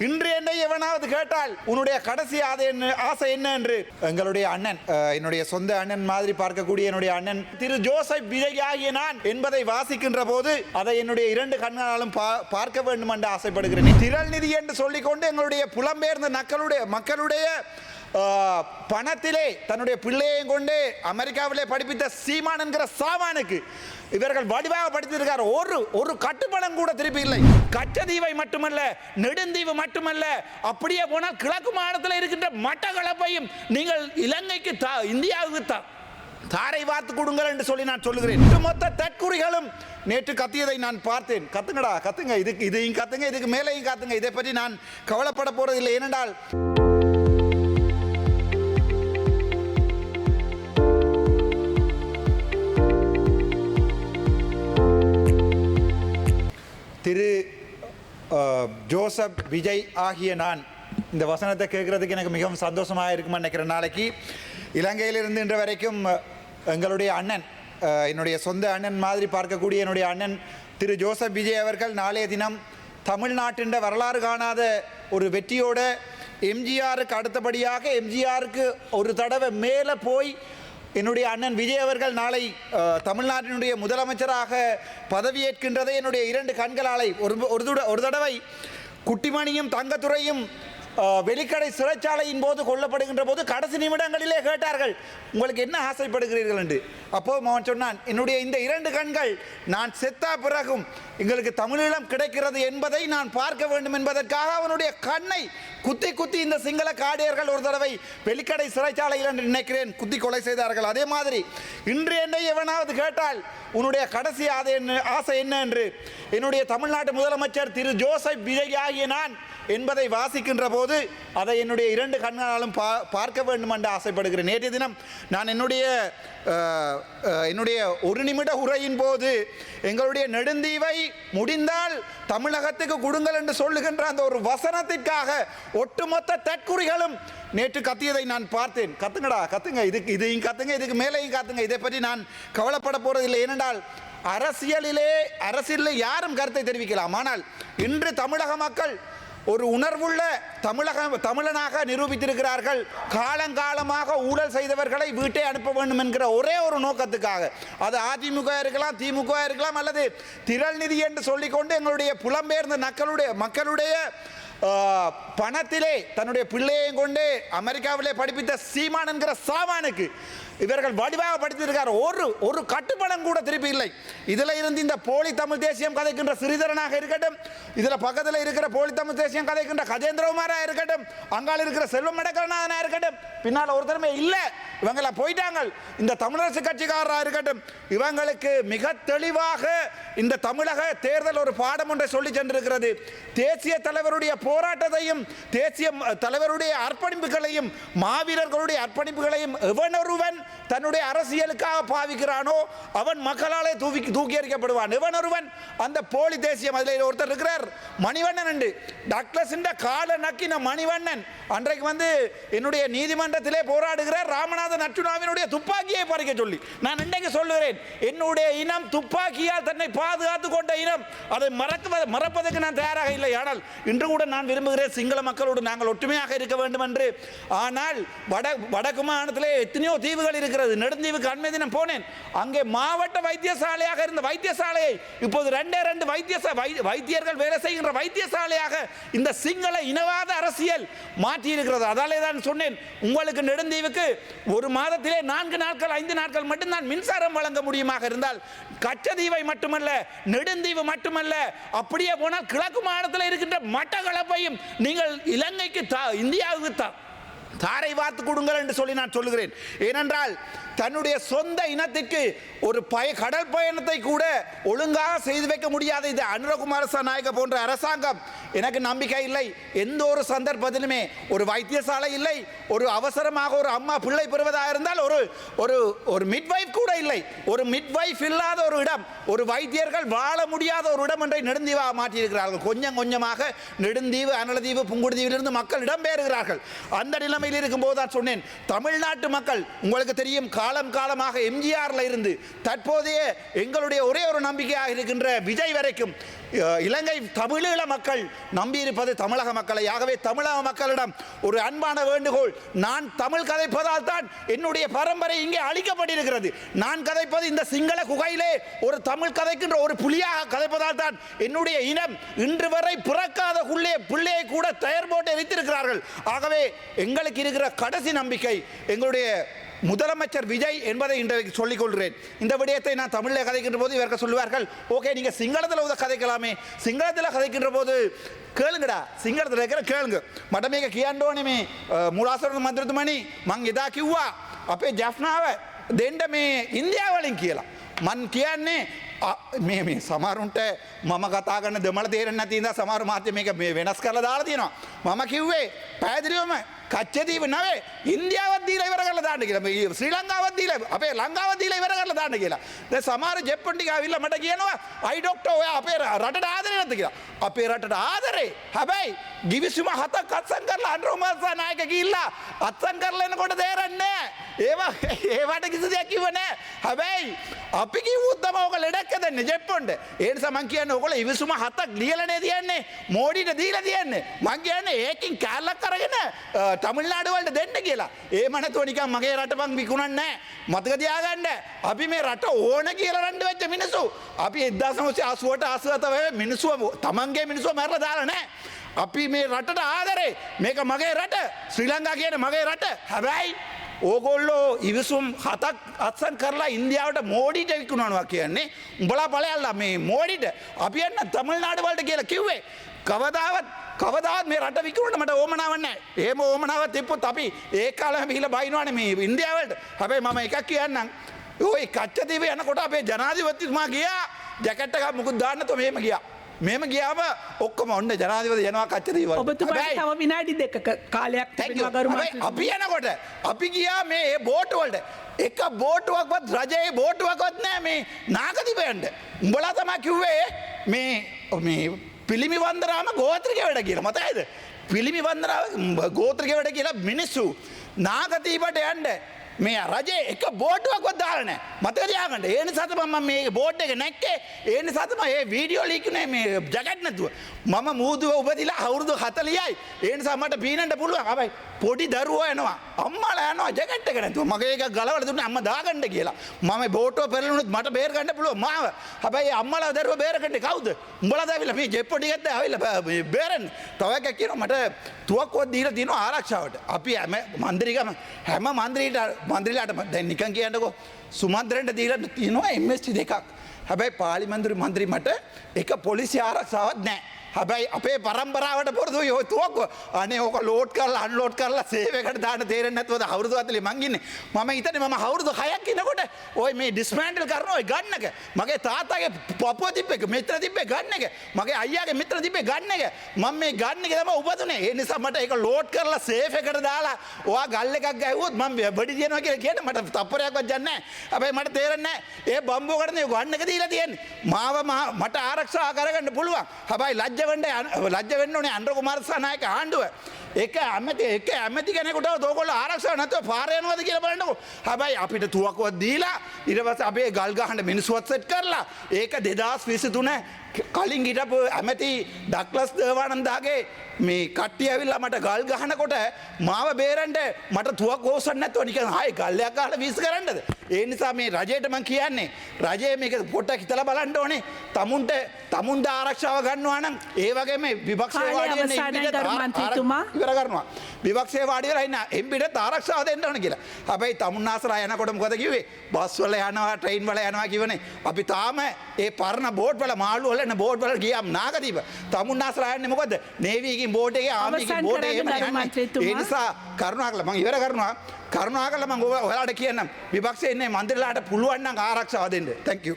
இன்று என்னை எவனாவது கேட்டால் உன்னுடைய கடைசி ஆசை என்ன என்று எங்களுடைய அண்ணன், என்னுடைய சொந்த அண்ணன் மாதிரி பார்க்கக்கூடிய என்னுடைய அண்ணன் திரு ஜோசப் விஜய் ஆகிய நான் என்பதை வாசிக்கின்ற போது அதை என்னுடைய இரண்டு கண்களாலும் பார்க்க வேண்டும் என்று ஆசைப்படுகிறேன். திரள் நிதி என்று சொல்லிக்கொண்டு எங்களுடைய புலம்பெயர்ந்த மக்களுடைய பணத்திலே தன்னுடைய பிள்ளையையும் கொண்டு அமெரிக்காவிலே படிப்பித்த சீமான் என்கிற சாமானுக்கு இவர்கள் வடிவாக படித்திருக்கார். ஒரு கட்டுப்பணம் கூட திருப்பி இல்லை. கச்சதீவை மட்டுமல்ல, நெடுந்தீவு மட்டுமல்ல, அப்படியே போனால் கிழக்கு மாநிலத்தில் இருக்கின்ற மட்டக்களப்பையும் நீங்கள் இலங்கைக்கு இந்தியாவுக்கு தாரை வார்த்து கொடுங்கள் என்று சொல்லி நான் சொல்லுகிறேன். மொத்த தற்குறிகளும் நேற்று கத்தியதை நான் பார்த்தேன். கத்துங்கடா, கத்துங்க, இதையும் கத்துங்க, இதுக்கு மேலேயும் கத்துங்க. இதை பற்றி நான் கவலைப்பட போறதில்லை. ஏனென்றால் திரு ஜோசப் விஜய் ஆகிய நான் இந்த வசனத்தை கேட்குறதுக்கு எனக்கு மிகவும் சந்தோஷமாக இருக்குமா நினைக்கிறேன். நாளைக்கு இலங்கையிலிருந்து இன்று வரைக்கும் எங்களுடைய அண்ணன், என்னுடைய சொந்த அண்ணன் மாதிரி பார்க்கக்கூடிய என்னுடைய அண்ணன் திரு ஜோசப் விஜய் அவர்கள் நாளைய தினம் தமிழ்நாட்டின் வரலாறு காணாத ஒரு வெற்றியோட எம்ஜிஆருக்கு அடுத்தபடியாக எம்ஜிஆருக்கு ஒரு தடவை மேலே போய் என்னுடைய அண்ணன் விஜய் அவர்கள் நாளை தமிழ்நாட்டினுடைய முதலமைச்சராக பதவியேற்கின்றதை என்னுடைய இரண்டு கண்களாலை ஒரு தடவை குட்டிமணியும் தங்கத்துறையும் வெளிக்கடை சிறைச்சாலையின் போது கொல்லப்படுகின்ற போது கடைசி நிமிடங்களிலே கேட்டார்கள், உங்களுக்கு என்ன ஆசைப்படுகிறீர்கள் என்று. அப்போ அவன் சொன்னான், என்னுடைய இந்த இரண்டு கண்கள் நான் செத்தா பிறகும் எங்களுக்கு தமிழீழம் கிடைக்கிறது என்பதை நான் பார்க்க வேண்டும் என்பதற்காக அவனுடைய கண்ணை குத்தி இந்த சிங்கள காடியர்கள் ஒரு தடவை வெளிக்கடை சிறைச்சாலையில் என்று நினைக்கிறேன் குத்தி கொலை செய்தார்கள். அதே மாதிரி இன்று என்னை எவனாவது கேட்டால் உன்னுடைய கடைசி ஆசை என்ன என்று என்னுடைய தமிழ்நாட்டு முதலமைச்சர் திரு ஜோசப் விஜய் ஆகிய நான் என்பதை வாசிக்கின்ற போது அதை என்னுடைய இரண்டு கண்களாலும் பார்க்க வேண்டும் என்று ஆசைப்படுகிறேன். நேற்றைய தினம் நான் என்னுடைய ஒரு நிமிட உரையின் போது எங்களுடைய நெடுந்தீவை முடிந்தால் தமிழகத்துக்கு கொடுங்கள் என்று சொல்லுகின்ற அந்த ஒரு வசனத்திற்காக ஒட்டுமொத்த தற்குறிகளும் நேற்று கத்தியதை நான் பார்த்தேன். கத்துங்கடா, கத்துங்க, இதையும் கத்துங்க, இதுக்கு மேலேயும் கத்துங்க. இதை பற்றி நான் கவலைப்பட போறதில்லை. ஏனென்றால் அரசியலில் யாரும் கருத்தை தெரிவிக்கலாம். ஆனால் இன்று தமிழக மக்கள் ஒரு உணர்வுள்ள தமிழனாக நிரூபித்திருக்கிறார்கள். காலங்காலமாக ஊழல் செய்தவர்களை வீட்டை அனுப்ப வேண்டும் என்கிற ஒரே ஒரு நோக்கத்துக்காக, அது அதிமுக இருக்கலாம், திமுக இருக்கலாம், அல்லது திரள் நிதி என்று சொல்லிக்கொண்டு எங்களுடைய புலம்பெயர்ந்த மக்களுடைய பணத்திலே தன்னுடைய பிள்ளையையும் கொண்டு அமெரிக்காவிலே படிப்பித்த சீமான் என்கிற சாமானுக்கு இவர்கள் வடிவாக படித்திருக்கார். ஒரு கட்டுப்பணம் கூட திருப்பி இல்லை. இதில் இருந்து இந்த போலி தமிழ் தேசியம் கதைக்கின்ற ஸ்ரீதரனாக இருக்கட்டும், இதில் பக்கத்தில் இருக்கிற போலி தமிழ் தேசியம் கதைக்கின்ற கஜேந்திரகுமாராக இருக்கட்டும், அங்கால் இருக்கிற செல்வம் மடக்கரநாதனாக இருக்கட்டும், பின்னால் ஒருத்தருமே இல்லை, இவங்கள போயிட்டாங்க. இந்த தமிழரசு கட்சிக்காரராக இருக்கட்டும், இவங்களுக்கு மிக தெளிவாக இந்த தமிழக தேர்தல் ஒரு பாடம் ஒன்றை சொல்லி சென்றிருக்கிறது. தேசிய தலைவருடைய போராட்டத்தையும் தேசிய தலைவருடைய அர்ப்பணிப்புகளையும் மாவீரர்களுடைய அர்ப்பணிப்புகளையும் எவனொருவன் தன்னுடைய அரசியலுக்காக பாவிக்கிறானோ அவன் மக்களாலே தூக்கி எறிக்கப்படுவான். எவனொருவன் அந்த போலி தேசியம், அதில் ஒருத்தர் இருக்கிறார் மணிவண்ணன் என்று, டாக்டர்ஸ் கால நக்கின மணிவண்ணன் அன்றைக்கு என்னுடைய நீதிமன்றத்திலே போராடுகிறார் ராமநாதன் அர்ச்சுனாவினுடைய துப்பாக்கியை பறிக்க சொல்லி. நான் இன்றைக்கு சொல்லுகிறேன், என்னுடைய இனம் துப்பாக்கியால் தன்னை பாதுகாத்துக் கொண்ட இனம், அதை மறப்பதற்கு நான் தயாராக இல்லை. ஆனால் இன்று கூட நான் விரும்புகிறேன் சிங்கள மக்களோடு நாங்கள் ஒற்றுமையாக இருக்க வேண்டும் என்று. ஆனால் வடக்கு மாநிலத்திலே எத்தனையோ தீவுகள் இருக்கிறது. நெடுந்தீவுக்கு அண்மை தினம் போனேன். அங்கே மாவட்ட வைத்தியசாலையாக இருந்த வைத்தியசாலையை இப்போது ரெண்டு வைத்தியர்கள் வேலை செய்கின்ற வைத்தியசாலையாக இந்த சிங்கள இனவாத அரசியல் மாற்றி இருக்கிறது. அதாலே தான் சொன்னேன், உங்களுக்கு நெடுந்தீவுக்கு ஒரு மாதத்திலே 4 நாட்கள் 5 நாட்கள் மட்டும்தான் மின்சாரம் வழங்க முடியுமாக இருந்தால் கச்சதீவை மட்டுமல்ல, நெடுந்தீவு மட்டுமல்ல, அப்படியே போனால் கிழக்கு மாநிலத்தில் இருக்கின்ற மட்டக்களப்பையும் நீங்கள் இலங்கைக்கு இந்தியாவுக்கு தாரை வார்த்து கொடுங்கள் என்று சொல்லி நான் சொல்லுகிறேன். ஏனென்றால் தன்னுடைய சொந்த இனத்திற்கு ஒரு கடல் பயணத்தை கூட ஒழுங்காக செய்து வைக்க முடியாத இந்த அனுரகுமார நாயக்க போன்ற அரசாங்கம் எனக்கு நம்பிக்கை இல்லை. எந்த ஒரு சந்தர்ப்பத்திலுமே ஒரு வைத்தியசாலை இல்லை, ஒரு அவசரமாக ஒரு அம்மா பிள்ளை பெறுவதாக இருந்தால் ஒரு மிட்வைஃப் கூட இல்லை. ஒரு மிட்வைஃப் இல்லாத ஒரு இடம், ஒரு வைத்தியர்கள் வாழ முடியாத ஒரு இடம் என்றை நெடுந்தீவாக மாற்றியிருக்கிறார்கள். கொஞ்சம் கொஞ்சமாக நெடுந்தீவு, அனலதீவு, புங்குடுதீவிலிருந்து மக்கள் இடம்பெயர்கிறார்கள். அந்த நிலைமையில் இருக்கும்போது தான் சொன்னேன், தமிழ்நாட்டு மக்கள் உங்களுக்கு தெரியும், காலமாக எம்ஜிஆர்ல இருந்து தற்போதைய எங்களுடைய ஒரே ஒரு நம்பிக்கையாக இருக்கின்ற விஜய் வரைக்கும் இலங்கை தமிழீழ மக்கள் நம்பியிருப்பது தமிழக மக்களை. ஆகவே தமிழக மக்களிடம் ஒரு அன்பான வேண்டுகோள், நான் தமிழ் கதைப்பதால் தான் என்னுடைய பரம்பரை இங்கே அழிக்கப்பட்டிருக்கிறது. நான் கதைப்பது இந்த சிங்கள குகையிலே ஒரு தமிழ் கதைக்கின்ற ஒரு புலியாக கதைப்பதால் தான் என்னுடைய இனம் இன்று வரை பிறக்காத பிள்ளையை கூட தயார் போட்டு எரித்திருக்கிறார்கள். ஆகவே எங்களுக்கு இருக்கிற கடைசி நம்பிக்கை எங்களுடைய முதலமைச்சர் விஜய் என்பதை இன்றைக்கு சொல்லிக் கொள்கிறேன். இந்த விடயத்தை நான் தமிழில் கதைக்கின்ற போது இவர்கள் சொல்லுவார்கள், ஓகே நீங்கள் சிங்களத்தில் கதைக்கலாமே, சிங்களத்தில் கதைக்கின்ற போது கேளுங்கடா, சிங்களத்தில் இருக்கிற கேளுங்க. මට මේක කියන්න ඕනේ මේ මුලාසරණ මන්ත්‍රතුමනි මං එදා කිව්වා අපේ ජෆ්නාව දෙන්න මේ ඉන්දියාවලින් කියලා. මන් කියන්නේ මේ සමහරුන්ට මම කතා කරන දෙමළ තේරෙන්නේ නැති ඉඳලා සමහර මාධ්‍ය මේක මේ වෙනස් කරලා දාලා තියෙනවා. මම කිව්වේ පැහැදිලිවම කච්චදීව නෙවෙයි ඉන්දියාවත් දීලා ඉවර කරලා දාන්න කියලා. මේ ශ්‍රී ලංකාවත් දීලා අපේ ලංකාවත් දීලා ඉවර කරලා දාන්න කියලා. දැන් සමහර ජෙප්පන් ටික ආවිල්ලා මට කියනවා අයි ડોක්ටර් ඔයා අපේ රටට ආදරේ නැද්ද කියලා. අපේ රටට ආදරේ. හැබැයි ගිවිසුම 7ක් අත්සන් කරලා අනුරෝමසා නායක ගිහිල්ලා අත්සන් කරලා එනකොට තේරෙන්නේ නැහැ. ඒවට කිසි දෙයක් කිව්ව නැහැ. හැබැයි අපි කිව්වොත් තමයි ඔක ලෙඩක් හදන්නේ ජෙප්පන්ට. ඒ නිසා මං කියන්නේ ඔයගොල්ලෝ ඉවිසුම 7ක් ලියලානේ තියන්නේ. මෝඩිට දීලා තියන්නේ. මං කියන්නේ ඒකින් කැලලක් අරගෙන තමිල්නාඩු වලට දෙන්න කියලා. ඒම නැතුව නිකන් මගේ රට මං විකුණන්නේ නැහැ. මතක තියාගන්න. අපි මේ රට ඕන කියලා රණ්ඩු වෙච්ච මිනිස්සු. අපි 1988 87 මිනිස්සු තමන්ගේ මිනිස්සු මැරලා දාලා නැහැ. අපි මේ රටට ආදරේ. මේක මගේ රට. ශ්‍රී ලංකා කියන්නේ මගේ රට. හැබැයි ඕගොල්ලෝ ඉවිසුම් 7ක් අත්සන් කරලා ඉන්දියාවට මෝඩිට විකුණනවා කියන්නේ උඹලා ඵලයල්ලා මේ මෝඩිට අපි යන්න තමිල්නාඩු වලට කියලා කිව්වේ. කවදාවත් මේ රට විකුණන්න මට ඕමනාවක් නැහැ. එහෙම ඕමනාවක් තිබ්බොත් අපි ඒ කාලෙම ගිහිල්ලා බයිනවනේ මේ ඉන්දියාවලට. හැබැයි මම එකක් කියන්නම්. ওই කච්චදීව යනකොට අපේ ජනාධිපතිතුමා ගියා ජැකට් එකක් මුකුත් දාන්න නැතුව මෙහෙම ගියා. මෙහෙම ගියාම ඔක්කොම ඔන්න ජනාධිපති යනවා කච්චදීව. ඔබතුමාට තව විනාඩි 2ක කාලයක් තිබෙනවා ගරුමාත්මයා. අපි යනකොට අපි ගියා මේ බෝට් වලට. එක බෝටුවක්වත් රජයේ බෝටුවක්වත් නැහැ මේ නාගදිව යන්න. උඹලා තමයි කිව්වේ මේ පිළිමි වන්දනාම ගෝත්‍රික වැඩ කියලා. මතකයිද? පිළිමි වන්දනාව ගෝත්‍රික වැඩ කියලා මිනිස්සු නාගදීපට යන්න මේ රජේ එක බෝටුවක්වත් දාලා නැහැ. මතක තියාගන්න. ඒ නිසා තමයි මම මේ බෝට් එක නැක්කේ. ඒ නිසා තමයි මේ වීඩියෝ ලීක් උනේ මේ ජැකට් නැතුව. මම මූදුව උපදිලා අවුරුදු 40යි. ඒ නිසා මට පීනන්න පුළුවන්. හැබැයි පොඩි දරුවෝ එනවා. අම්මලා යනවා ජැකට් එක නැතුව. මගේ එක ගලවලා දුන්නේ අම්මා දාගන්න කියලා. මම බෝටුව පෙරළුනොත් මට බේර ගන්න පුළුවන් මාව. හැබැයි අම්මලා දරුවෝ බේරගන්නේ කවුද? උඹලා දාවිලා මේ ජෙප්පෝ ටිකත් ආවිලා බේරන්න. තව එකක් කියනවා මට තුවක්කුවක් දීලා තියෙනවා ආරක්ෂාවට. අපි මන්ත්‍රීකම හැම මන්ත්‍රීලාට දැන් නිකන් කියන්නකෝ සුමන්ත්‍රෙන්ට දීලා තියෙනවා MST දෙකක්. හැබැයි පාර්ලිමේන්තු මන්ත්‍රී මට එක පොලිසිය ආරක්ෂාවක් නැහැ. හැබැයි අපේ පරම්පරාවට පොරදුයි ඔය තුවක්කුව. අනේ ඕක ලෝඩ් කරලා අන්ලෝඩ් කරලා සේව් එකට දාන්න තේරෙන්නේ නැතුවද අවුරුදු 40 මං ඉන්නේ. මම හිතන්නේ මම අවුරුදු 6ක් ඉනකොට ඔය මේ ඩිස්මැන්ටල් කරන ඔය ගන්න එක. මගේ තාත්තාගේ පපුව තිබ්බ එක, මිත්‍ර තිබ්බ ගන්න එක. මගේ අයියාගේ මිත්‍ර තිබ්බ ගන්න එක. මම මේ ගන්න එක තමයි උපදුනේ. ඒ නිසා මට ඒක ලෝඩ් කරලා සේව් එකට දාලා ඔයා ගල් එකක් ගැහුවොත් මම බඩි දිනනවා කියලා කියන්නේ මට තප්පරයක්වත් යන්නේ නැහැ. හැබැයි මට තේරෙන්නේ නැහැ. ඒ බම්බුවකට නේ ගන්න එක දීලා තියෙන්නේ. මට ආරක්ෂා කරගන්න පුළුවන්. හැබැයි ලැජ්ජ වෙන්න ඕනේ අනුර කුමාරස්වාමී නායක ආණ්ඩුව. එක ඇමති කෙනෙකුට ඕගොල්ලෝ ආරක්ෂාව නැතුව පාර යනවාද කියලා බලන්නකෝ. හැබැයි අපිට තුවක්කුවක් දීලා ඊට පස්සේ අපේ ගල් ගහන්න මිනිස්සුවත් සෙට් කරලා ඒක 2023 කලින් හිටපු ඇමති ඩග්ලස් දේවානන්දගේ මේ කට්ටිය ඇවිල්ලා මට ගල් ගහනකොට මාව බේරන්න මට තුවක්කුව ඕසන්න නැතුව නිකන් ආයේ ගල්යක් ගහලා වීස් කරන්නද? ඒ නිසා මේ රජයට මම කියන්නේ රජය මේක පොඩ්ඩක් හිතලා බලන්න ඕනේ. තමුන්ට ආරක්ෂාව ගන්නවා නම් ඒ වගේම විපක්ෂයේ වාඩි වෙන ඉවර කරනවා. විපක්ෂයේ වාඩි වෙලා ඉන්න එම්පිට ආරක්ෂාව දෙන්න ඕන කියලා. හැබැයි තමුන්නාසලා යනකොට මොකද කිව්වේ? බස් වල යනවා, ට්‍රේන් වල යනවා කිව්වනේ. අපි තාම ඒ පරණ බෝට් වල මාළු වල එන බෝට් වල ගියාම නාගදීප. තමුන්නාසලා යන්නේ මොකද? නේවි එකකින් බෝට් එකේ ආර්මිකින් බෝට් එකේ ඒ නිසා කරුණාකරලා මම ඉවර කරනවා. කරුණාකරලා මම ඔයාලට කියන්නම් විපක්ෂයේ ඉන්නේ මන්ත්‍රීලාට පුළුවන් නම් ආරක්ෂාව දෙන්න. Thank you.